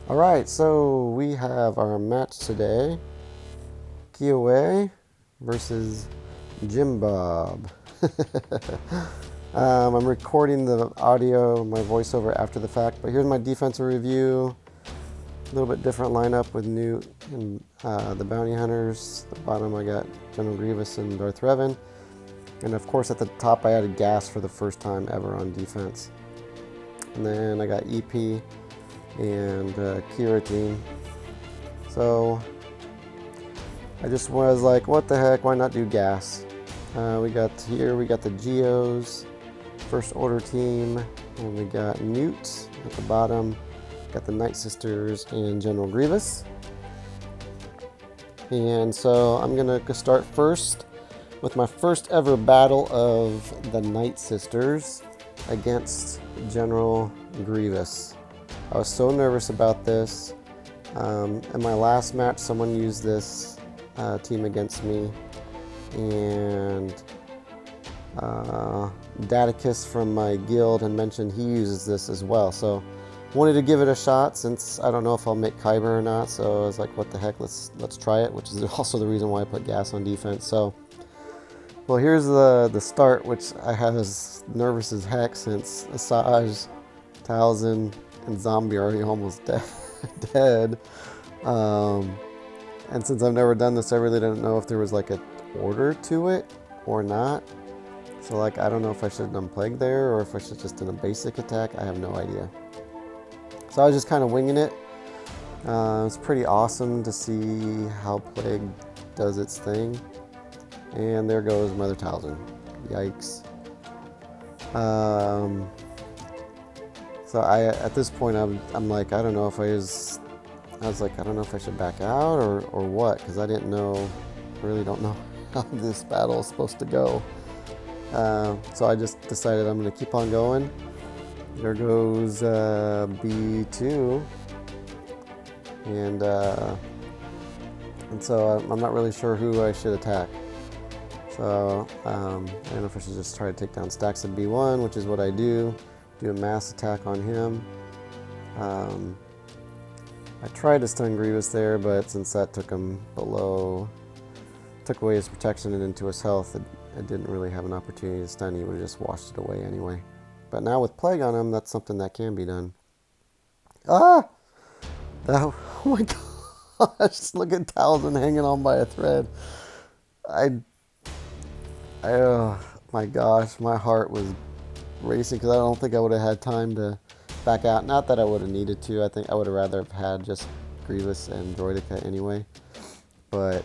Alright, so we have our match today. SWGOH versus Jim Bob. I'm recording the audio, my voiceover after the fact, but here's my defensive review. A little bit different lineup with Newt and the Bounty Hunters. At the bottom I got General Grievous and Darth Revan. And of course at the top I added Gas for the first time ever on defense. And then I got EP and Kira team. So I just was like, what the heck, why not do Gas? We got the Geos, First Order team, and we got Newt at the bottom. Got the Night Sisters and General Grievous. And so I'm gonna start first with my first ever battle of the Night Sisters against General Grievous. I was so nervous about this. In my last match, someone used this team against me, and Daticus from my guild had mentioned he uses this as well. So wanted to give it a shot since I don't know if I'll make Kyber or not. So I was like, what the heck, let's try it, which is also the reason why I put Gas on defense. So, well, here's the start, which I had as nervous as heck since Asajj, Talzin, and Zombie are already almost dead. And since I've never done this, I really didn't know if there was like an order to it or not. So like, I don't know if I should have done Plague there or if I should just done a basic attack. I have no idea. So I was just kind of winging it. It's pretty awesome to see how Plague does its thing. And there goes Mother Talzin. Yikes. So at this point, I'm like, I don't know if I was like, I don't know if I should back out or what, because I really don't know how this battle is supposed to go. So I just decided I'm going to keep on going. There goes B2, and so I'm not really sure who I should attack. So I don't know if I should just try to take down stacks of B1, which is what I do a mass attack on him. I tried to stun Grievous there, but since that took away his protection and into his health, I didn't really have an opportunity to stun. He would have just washed it away anyway. But now with Plague on him, that's something that can be done. Ah! Oh my gosh, look at Talzin hanging on by a thread. Oh my gosh, my heart was racing because I don't think I would have had time to back out. Not that I would have needed to. I think I would have rather have had just Grievous and Droidica anyway. But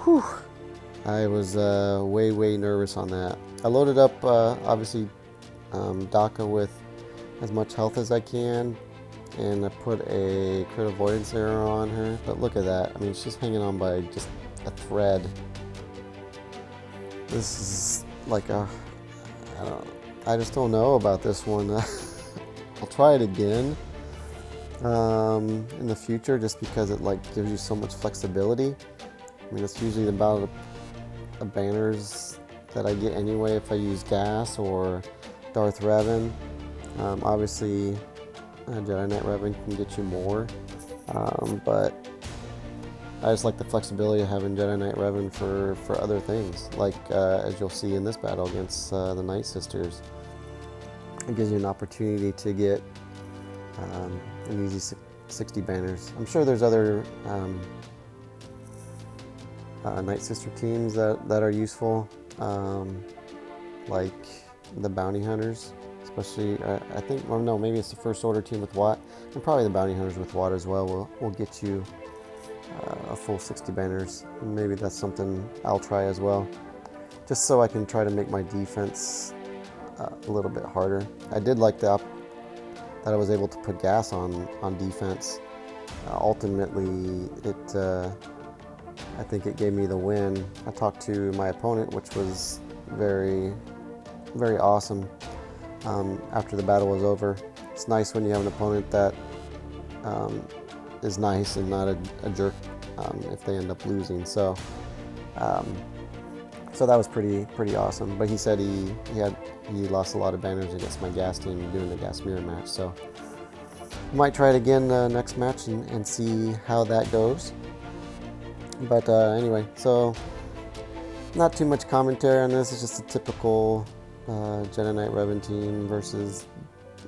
whew, I was way nervous on that. I loaded up obviously Daka with as much health as I can, and I put a crit avoidance arrow on her. But look at that. I mean, she's hanging on by just a thread. This is like I just don't know about this one. I'll try it again in the future, just because it like gives you so much flexibility. I mean, it's usually about a banners that I get anyway if I use Gas or Darth Revan. Obviously, Jedi Knight Revan can get you more, but I just like the flexibility of having Jedi Knight Revan for other things, like as you'll see in this battle against the Night Sisters. It gives you an opportunity to get an easy 60 banners. I'm sure there's other Night Sister teams that are useful, like the Bounty Hunters, especially. I think, or no, maybe it's the First Order team with Watt, and probably the Bounty Hunters with Watt as well. Will get you a full 60 banners. And maybe that's something I'll try as well, just so I can try to make my defense a little bit harder. I did like that I was able to put Gas on defense. Ultimately, I think it gave me the win. I talked to my opponent, which was very awesome. After the battle was over, it's nice when you have an opponent that is nice and not a jerk if they end up losing. So that was pretty awesome. But he said he lost a lot of banners against my Gas team doing the Gas mirror match. So Might try it again next match and see how that goes. But anyway, so not too much commentary on this. It's just a typical Jedi Knight Revan team versus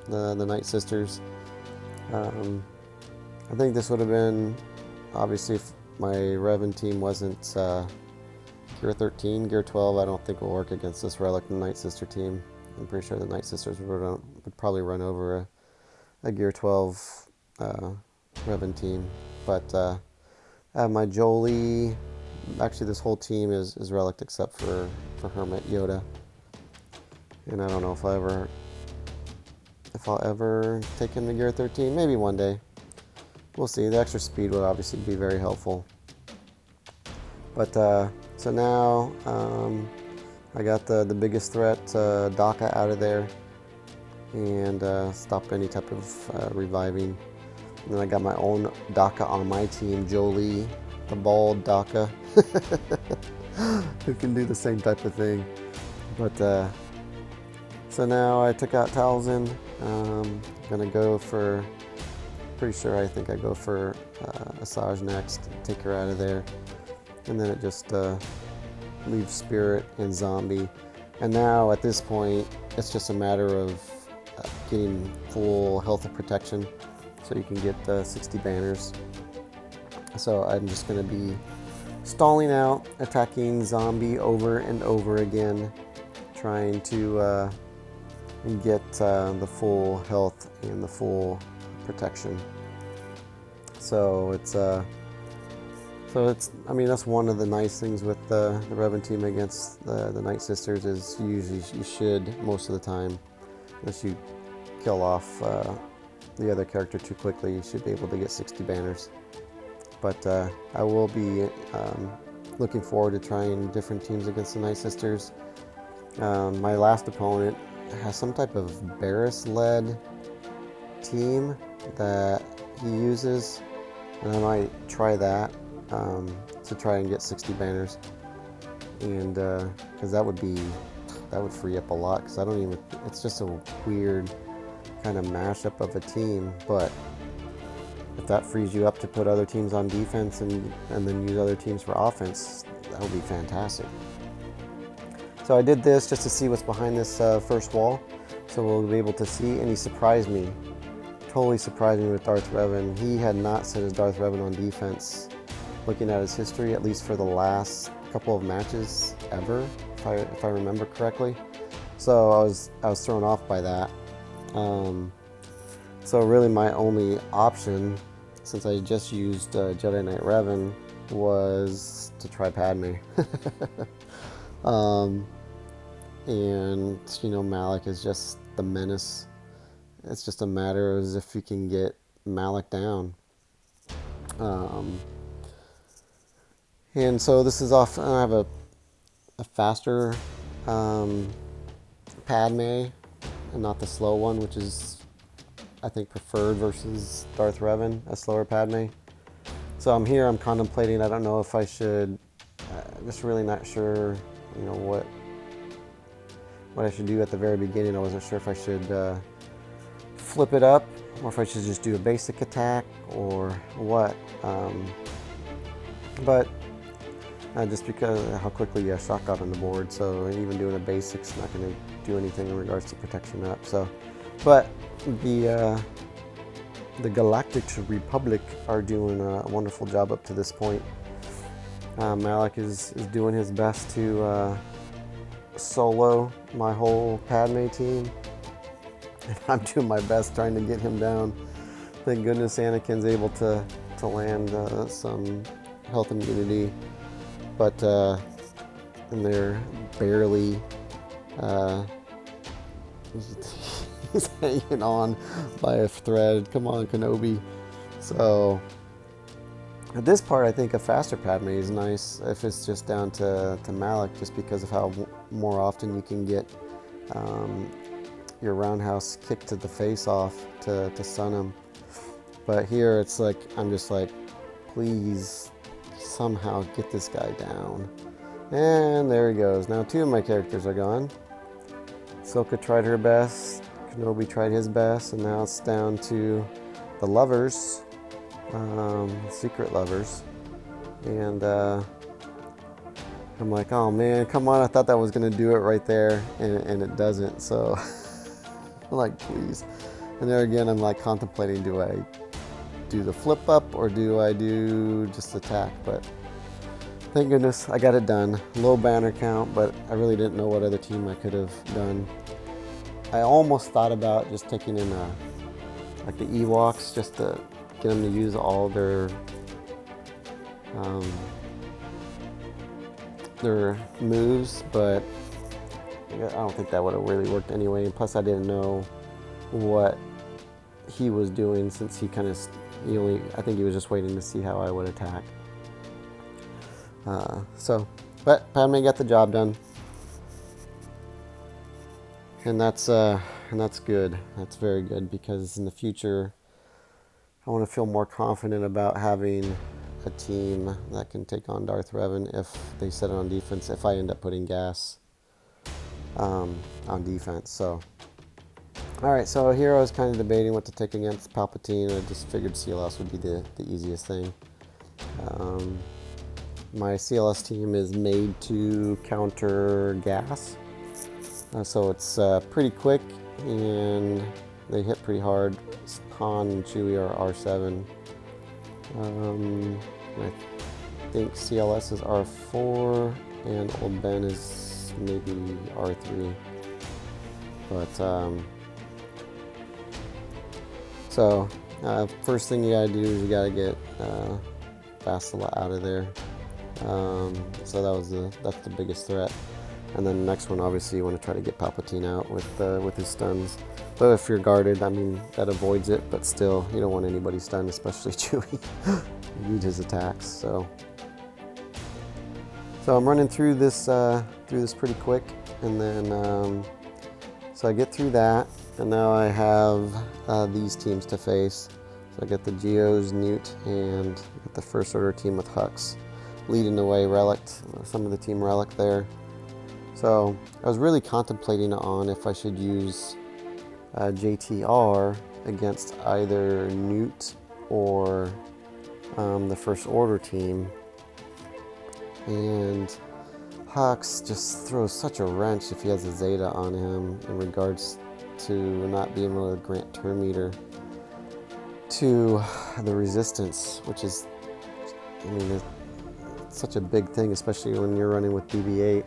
the Night Sisters. I think this would have been, obviously, if my Revan team wasn't Gear 13, Gear 12, I don't think will work against this Relic Night Sister team. I'm pretty sure the Night Sisters would probably run over a Gear 12 Revan team. But my Jolie, actually this whole team is Relic except for Hermit Yoda. And I don't know if I'll ever take him to Gear 13. Maybe one day. We'll see. The extra speed would obviously be very helpful. But so now I got the biggest threat, Daka, out of there, and stopped any type of reviving. And then I got my own Daka on my team, Jolie, the bald Daka, who can do the same type of thing. But so now I took out Talzin. Gonna go for, pretty sure I think I go for Asajj next, take her out of there. And then it just leaves Spirit and Zombie. And now at this point, it's just a matter of getting full health and protection so you can get 60 banners. So I'm just going to be stalling out, attacking Zombie over and over again, trying to get the full health and the full protection. So it's I mean, that's one of the nice things with the Revan team against the Night Sisters is you should, most of the time, unless you kill off the other character too quickly, you should be able to get 60 banners. But I will be looking forward to trying different teams against the Night Sisters. My last opponent has some type of Barriss-led team that he uses, and I might try that. To try and get 60 banners, and because that would free up a lot, because it's just a weird kind of mashup of a team. But if that frees you up to put other teams on defense and then use other teams for offense, that would be fantastic. So I did this just to see what's behind this first wall, so we'll be able to see. And he surprised me, totally surprised me with Darth Revan. He had not set his Darth Revan on defense, looking at his history, at least for the last couple of matches ever, if I remember correctly. So I was thrown off by that. So really my only option, since I just used Jedi Knight Revan, was to try Padme. And you know, Malak is just the menace. It's just a matter of if you can get Malak down. And so this is off. I have a faster Padme, and not the slow one, which is, I think, preferred versus Darth Revan, a slower Padme. So I'm contemplating. I don't know if I should. Just really not sure. You know what I should do at the very beginning. I wasn't sure if I should flip it up, or if I should just do a basic attack, or what. But just because of how quickly shot got on the board, so even doing a basic's not going to do anything in regards to protection up. So, but the Galactic Republic are doing a wonderful job up to this point. Malak is doing his best to solo my whole Padme team, and I'm doing my best trying to get him down. Thank goodness Anakin's able to land some health immunity, but and they're barely he's hanging on by a thread. Come on, Kenobi. So at this part, I think a faster Padme is nice if it's just down to Malak, just because of how more often you can get your roundhouse kicked to the face off to stun him. But here it's like, I'm just like, please somehow get this guy down. And there he goes. Now 2 of my characters are gone. Ahsoka tried her best, Kenobi tried his best, and now it's down to the lovers, secret lovers, and I'm like, oh man, come on, I thought that was gonna do it right there, and it doesn't, so I'm like, please. And there again, I'm like contemplating, do I do the flip up or do I do just attack? But thank goodness I got it done. Low banner count, but I really didn't know what other team I could have done. I almost thought about just taking in like the Ewoks, just to get them to use all their moves, but I don't think that would have really worked anyway. And plus, I didn't know what he was doing, since he kind of I think he was just waiting to see how I would attack. But Padme got the job done, and that's good. That's very good, because in the future, I want to feel more confident about having a team that can take on Darth Revan if they set it on defense, if I end up putting gas on defense. So, alright, so here I was kind of debating what to take against Palpatine. I just figured CLS would be the easiest thing. My CLS team is made to counter gas, so it's pretty quick and they hit pretty hard. Han and Chewie are R7. I think CLS is R4 and Old Ben is maybe R3. But first thing you gotta do is you gotta get Bastila out of there. So that's the biggest threat. And then the next one, obviously, you want to try to get Palpatine out with his stuns. But if you're guarded, I mean, that avoids it. But still, you don't want anybody stunned, especially Chewie. You need his attacks. So I'm running through this pretty quick, and then so I get through that, and now I have these teams to face. So I get the Geos, Newt, and I get the First Order team with Hux leading the way. Relic, some of the team Relic there. So I was really contemplating on if I should use JTR against either Newt or the First Order team. And Hux just throws such a wrench if he has a Zeta on him in regards to not being able to grant turn meter to the Resistance, which is, I mean, it's such a big thing, especially when you're running with BB-8.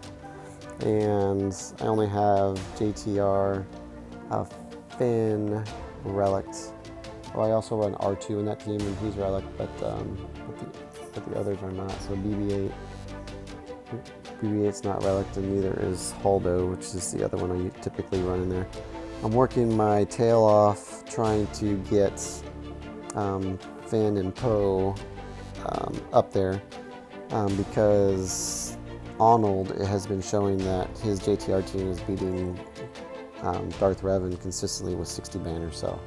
And I only have JTR, Finn, Relic. Oh, I also run R2 in that team, and he's Relic, but the others are not. So BB-8's not Relic, and neither is Holdo, which is the other one I typically run in there. I'm working my tail off trying to get Finn and Poe up there, because Arnold has been showing that his JTR team is beating Darth Revan consistently with 60 banners, so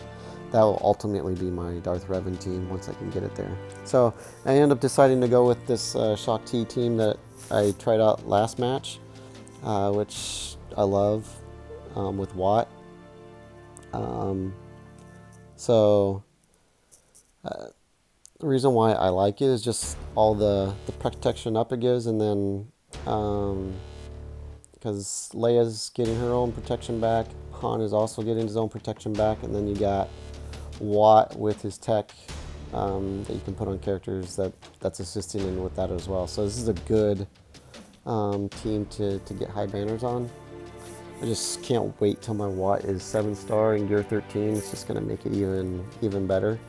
that will ultimately be my Darth Revan team once I can get it there. So I end up deciding to go with this Shock T team that I tried out last match, which I love, with Watt. The reason why I like it is just all the protection up it gives, and then because Leia's getting her own protection back, Han is also getting his own protection back, and then you got Watt with his tech that you can put on characters that's assisting in with that as well. So this is a good team to get high banners on. I just can't wait till my Watt is 7-star in Gear 13. It's just going to make it even better.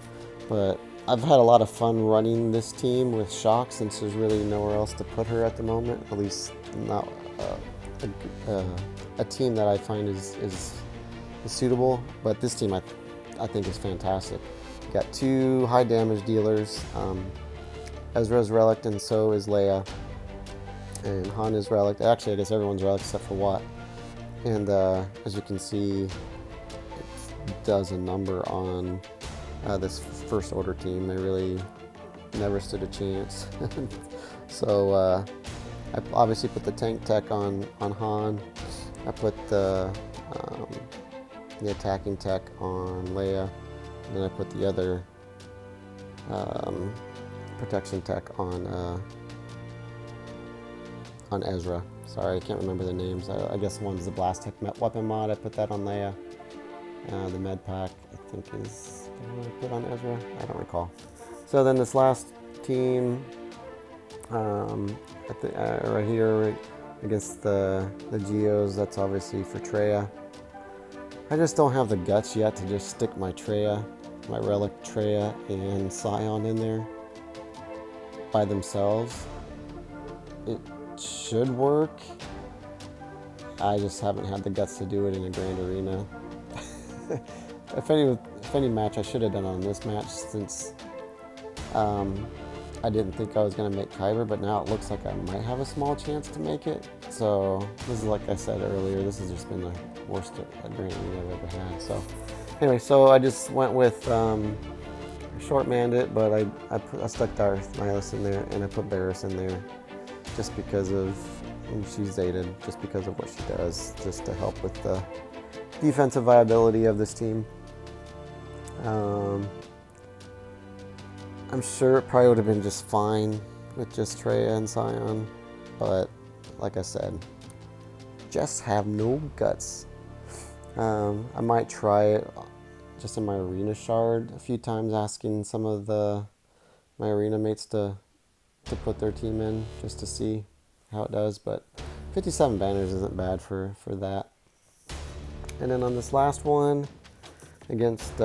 But I've had a lot of fun running this team with Shock, since there's really nowhere else to put her at the moment. At least not a team that I find is suitable. But this team I think is fantastic. You got 2 high damage dealers. Ezra's Relic, and so is Leia. And Han is Relic. Actually, I guess everyone's Relic except for Watt. And as you can see, it does a number on this First Order team. They really never stood a chance. So I obviously put the tank tech on Han. I put the attacking tech on Leia. and then I put the other protection tech on Ezra. Sorry, I can't remember the names. I guess one's the Blast Tech weapon mod. I put that on Leia. The med pack, I think, is the one I put on Ezra. I don't recall. So then this last team, right here against the Geos, that's obviously for Traya. I just don't have the guts yet to just stick my Relic Traya and Scion in there by themselves. It should work. I just haven't had the guts to do it in a Grand Arena. If any match, I should have done on this match, since I didn't think I was going to make Kyber, but now it looks like I might have a small chance to make it. So this is, like I said earlier, this has just been the worst Grand Arena I've ever had. So anyway, so I just went with short manned it, but I stuck Darth Nihilus in there, and I put Barriss in there just because of, and she's Zated, just because of what she does, just to help with the defensive viability of this team. I'm sure it probably would have been just fine with just Traya and Scion, but like I said, just have no guts. I might try it just in my arena shard a few times, asking some of my arena mates to put their team in just to see how it does, but 57 banners isn't bad for that. And then on this last one, against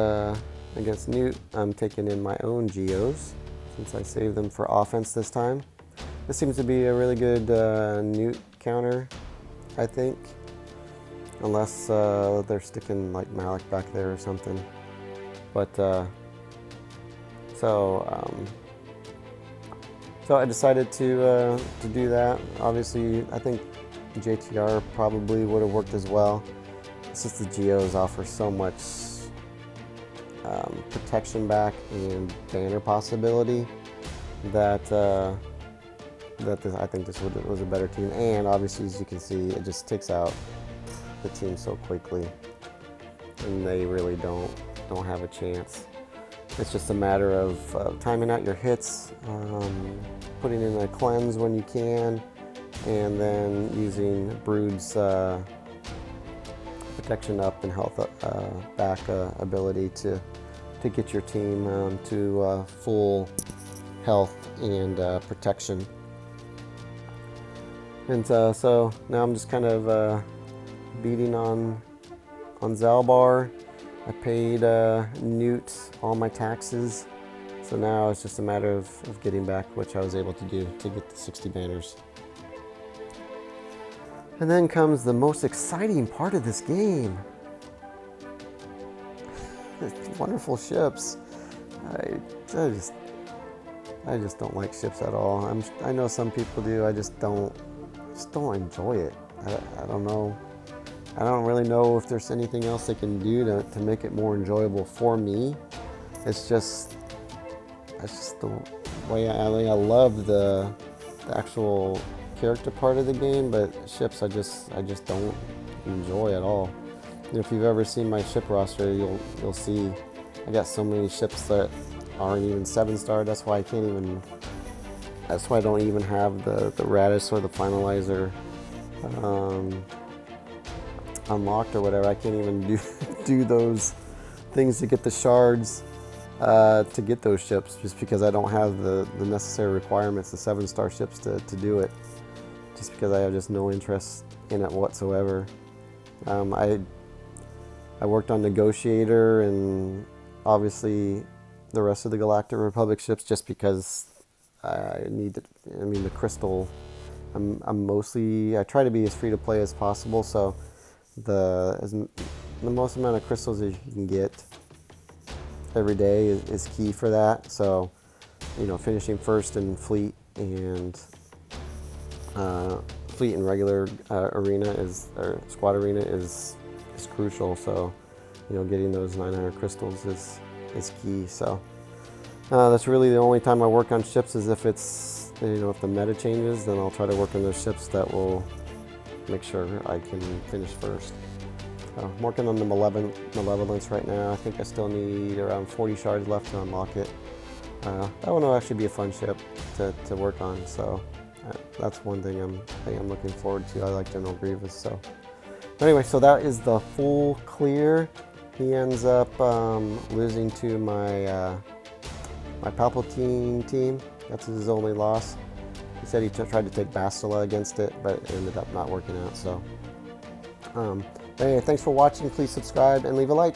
Newt, I'm taking in my own Geos, since I saved them for offense this time. This seems to be a really good Newt counter, I think. Unless they're sticking like Malik back there or something. But, so I decided to do that. Obviously, I think JTR probably would have worked as well. Since the Geos offer so much protection back and banner possibility, that I think this was a better team. And obviously, as you can see, it just takes out the team so quickly, and they really don't have a chance. It's just a matter of timing out your hits, putting in a cleanse when you can, and then using Brood's protection up and health back ability to get your team to full health and protection. And so now I'm just kind of beating on Zalbar. I paid Newt all my taxes, so now it's just a matter of getting back, which I was able to do to get the 60 banners. And then comes the most exciting part of this game. Wonderful ships. I just don't like ships at all. I know some people do. I just don't enjoy it. I don't know. I don't really know if there's anything else they can do to make it more enjoyable for me. It's just the way I love the actual character part of the game, but ships I just don't enjoy at all. You know, if you've ever seen my ship roster, you'll see I got so many ships that aren't even 7-star. That's why I don't even have the Radis or the Finalizer unlocked or whatever. I can't even do those things to get the shards to get those ships, just because I don't have the necessary requirements, the 7-star ships to do it, just because I have just no interest in it whatsoever. I worked on Negotiator and obviously the rest of the Galactic Republic ships, just because the crystal, I try to be as free to play as possible, so the most amount of crystals that you can get every day is key for that. So, you know, finishing first in fleet and regular arena or squad arena is crucial. So, you know, getting those 900 crystals is key. So that's really the only time I work on ships, is if it's, you know, if the meta changes, then I'll try to work on those ships that will make sure I can finish first. I'm working on the Malevolence right now. I think I still need around 40 shards left to unlock it. That one will actually be a fun ship to work on, so that's one thing I'm looking forward to. I like General Grievous, so. Anyway, so that is the full clear. He ends up losing to my my Palpatine team. That's his only loss. He said he tried to take Bastila against it, but it ended up not working out, so. Anyway, thanks for watching. Please subscribe and leave a like.